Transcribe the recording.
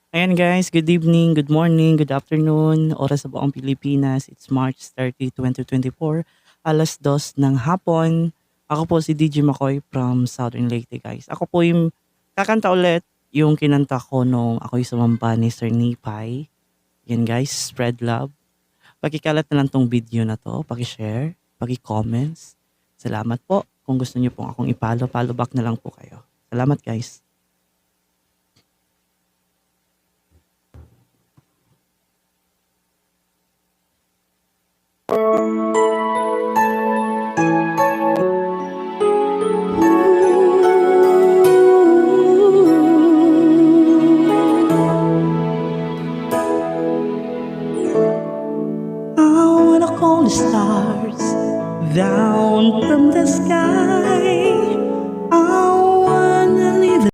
Ayan guys, good evening, good morning, good afternoon. Oras sa buong Pilipinas. It's March 30, 2024. Alas 2 ng hapon. Ako po si DJ McCoy from Southern Leyte guys. Ako po yung kakanta ulit yung kinanta ko nung ako'y sumamba ni Sir Nipay. Yan guys, spread love. Pakikalat na lang tong video na to. Pakishare, paki-comments. Salamat po. Kung gusto niyo pong akong follow back na lang po kayo. Salamat guys.